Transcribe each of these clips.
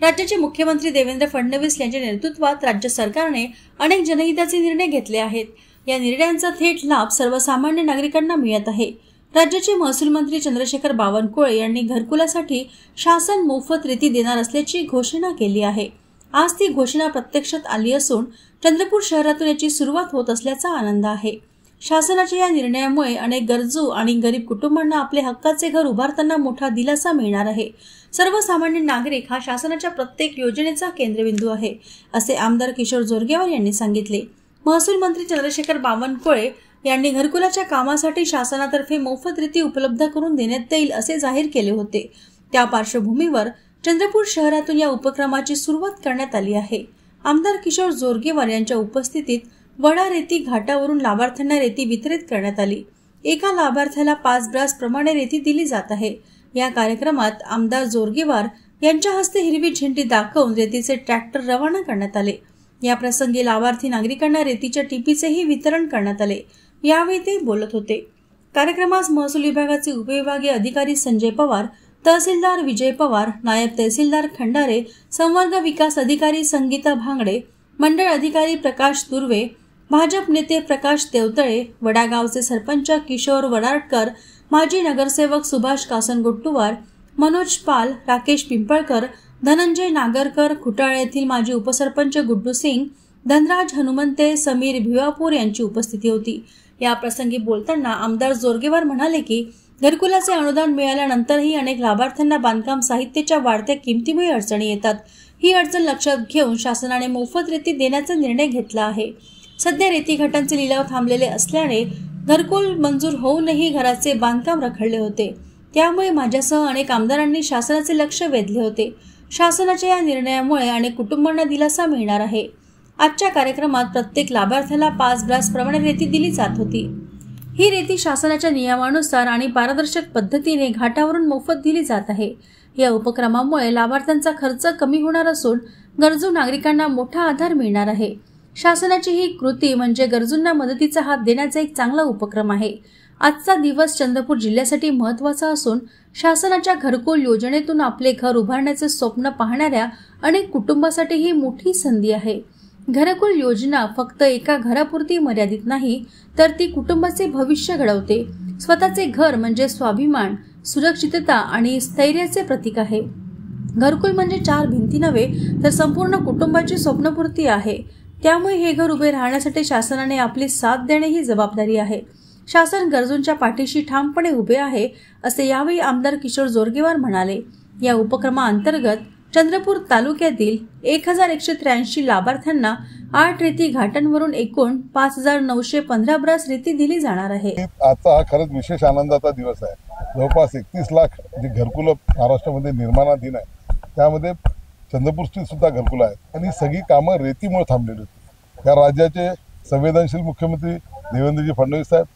राज्याचे मुख्यमंत्री देवेंद्र फडणवीस यांच्या नेतृत्वात राज्य सरकारने अनेक जनहिताचे निर्णय घेतले आहेत। या निर्णयांचा थेट लाभ सर्वसामान्य नागरिकांना मिळत आहे। राज्याचे महसूल मंत्री चंद्रशेखर बावनकुळे यांनी घरकुलासाठी शासन मोफत रेती देणार असल्याची घोषणा केली आहे। आज ती घोषणा प्रत्यक्षात आली असून चंद्रपूर शहरातून याची सुरुवात होत असल्याचा आनंद आहे। शासनाच्या या निर्णयामुळे अनेक गरजू आणि गरीब कुटुंबांना आपले हक्काचे घर उभारताना मोठा दिलासा मिळणार आहे। सर्वसामान्य नागरिक हा शासनाच्या प्रत्येक योजनेचा केंद्रबिंदू आहे, असे आमदार किशोर जोरगेवार यांनी सांगितले। महसूल मंत्री चंद्रशेखर बावनकुळे यांनी घरकुलाच्या कामासाठी शासनातर्फे मोफत रेती उपलब्ध करून देण्यात येईल असे जाहीर केले होते। त्या पार्श्वभूमीवर चंद्रपूर शहरातून या उपक्रमाची सुरुवात करण्यात आली आहे। आमदार किशोर जोरगेवार यांच्या उपस्थितीत वडा रेती घाटावरून लाभार्थ्यांना रेती वितरित करण्यात आली। एका लाभार्थ्याला 5 ब्रास प्रमाणे रेती दिली जात आहे। या कार्यक्रमात आमदार जोरगेवार यांच्या हस्ते हिरवी झेंडी दाखवून रेतीचे ट्रॅक्टर रवाना करण्यात आले। या प्रसंगी लाभार्थी नागरिकांना रेतीच्या टिपीचेही वितरण करण्यात आले। यावेळी ते बोलत होते। कार्यक्रमास महसूल विभागाचे उपविभागीय अधिकारी संजय पवार, तहसीलदार विजय पवार, नायब तहसीलदार खंडारे, संवर्ग विकास अधिकारी संगीता भांगडे, मंडळ अधिकारी प्रकाश दुर्वे, भाजप नेते प्रकाश देवतळे, वडागावचे सरपंच किशोर वडारकर, माजी नगरसेवक सुभाष कासनगोट्टुवार, मनोज पाल, राकेश पिंपळकर, धनंजय नागरकर, खुटाळे येथील माजी उपसरपंच गुड्डू सिंग, धनराज हनुमंते, समीर भिवापूर यांची उपस्थिती होती। या प्रसंगी बोलताना आमदार जोरगेवार म्हणाले की घरकुलाचे अनुदान मिळाल्यानंतरही अनेक लाभार्थ्यांना बांधकाम साहित्याच्या वाढत्या किमतीमुळे अडचणी येतात। ही अडचण लक्षात घेऊन शासनाने मोफत रेती देण्याचा निर्णय घेतला आहे। सध्या रेती घाटांचे लिलाव थांबलेले असल्याने घरकुल मंजूर होऊनही घराचे बांधकाम रखडले होते। त्यामुळे माझ्यासह अनेक आमदारांनी शासनाचे लक्ष वेधले होते। शासनाच्या या निर्णयामुळे अनेक कुटुंबांना दिलासा मिळणार आहे। आजच्या कार्यक्रमात प्रत्येक लाभार्थ्याला 5 ब्रास प्रमाणे रेती दिली जात होती। ही रेती शासनाच्या नियमानुसार आणि पारदर्शक पद्धतीने घाटावरून मोफत दिली जात आहे। या उपक्रमामुळे लाभार्थ्यांचा खर्च कमी होणार असून गरजू नागरिकांना मोठा आधार मिळणार आहे। शासनाची ही कृती म्हणजे गरजूंना मदतीचा हात देण्याचा एक चांगला उपक्रम आहे। आजचा दिवस चंद्रपूर जिल्ह्यासाठी महत्त्वाचा असून शासनाच्या घरकुल योजनेतून आपले घर उभारण्याचे स्वप्न पाहणाऱ्या अनेक कुटुंबासाठी ही मोठी संधी आहे। घरकुल योजना फक्त एका घरापुरती मर्यादित नाही, तर ती कुटुंबाचे भविष्य घडवते। स्वतःचे घर म्हणजे स्वाभिमान, सुरक्षितता आणि स्थैर्याचे प्रतीक आहे। घरकुल म्हणजे 4 भिंती नव्हे, तर संपूर्ण कुटुंबाची स्वप्नपूर्ती आहे। त्यामुळे हे घर उभे राहण्यासाठी शासनाने आपली साथ देणे ही जबाबदारी आहे। शासन गरजूंच्या पाठीशी ठामपणे उभे आहे, असे यावेळी आमदार किशोर जोरगेवार म्हणाले। या उपक्रमाअंतर्गत चंद्रपूर तालुक्यातील 1183 लाभार्थ्यांना 8 रेती घाटांवरून एकूण 5915 ब्रास रेती दिली जाणार आहे। आजचा हा खरंच विशेष आनंदाचा दिवस आहे। जवळपास 31 लाख जे घरकुल महाराष्ट्रामध्ये निर्माणाधीन आहे, त्यामध्ये चंद्रपूरची सुद्धा घरकुल आहेत आणि सगळी कामं रेतीमुळे थांबलेली होती। या राज्याचे संवेदनशील मुख्यमंत्री देवेंद्रजी फडणवीस साहेब,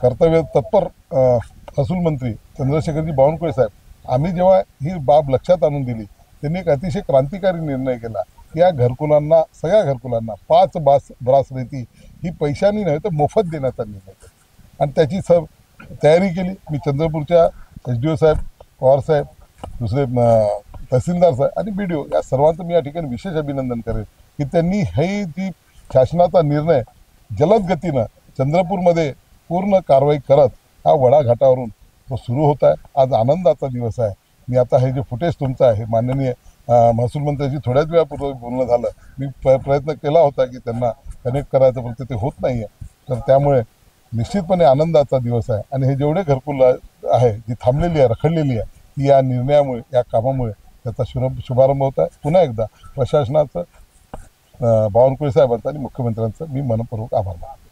कर्तव्य तत्पर महसूल मंत्री चंद्रशेखरजी बावनकुळे साहेब, आम्ही जेव्हा ही बाब लक्षात आणून दिली, त्यांनी एक अतिशय क्रांतिकारी निर्णय केला की या घरकुलांना, सगळ्या घरकुलांना 5 ब्रास रेती ही पैशांनी नव्हे तर मोफत देण्याचा निर्णय केला आणि त्याची तयारी केली। मी चंद्रपूरच्या SDO साहेब, पवार साहेब, दुसरे तहसीलदार साहेब आणि BDO या सर्वांचं मी या ठिकाणी विशेष अभिनंदन करेन की त्यांनी हे जी शासनाचा निर्णय जलद गतीनं चंद्रपूरमध्ये पूर्ण कारवाई करत हा वडा घाटावरून तो सुरू होत आहे। आज आनंदाचा दिवस आहे। मी आता हे जे फुटेज तुमचं आहे, माननीय महसूल मंत्र्यांची थोड्याच वेळापूर्वी बोलणं झालं, मी प्रयत्न केला होता की त्यांना कनेक्ट करायचं, पण ते होत नाही आहे। तर त्यामुळे निश्चितपणे आनंदाचा दिवस आहे आणि हे जेवढे घरकुल आहे, जी थांबलेली आहे, रखडलेली आहे, ती या निर्णयामुळे, या कामामुळे त्याचा शुभारंभ होत आहे। पुन्हा एकदा प्रशासनाचं, बावनकुळे साहेबांचं आणि मुख्यमंत्र्यांचं मी मनपूर्वक आभार मानतो।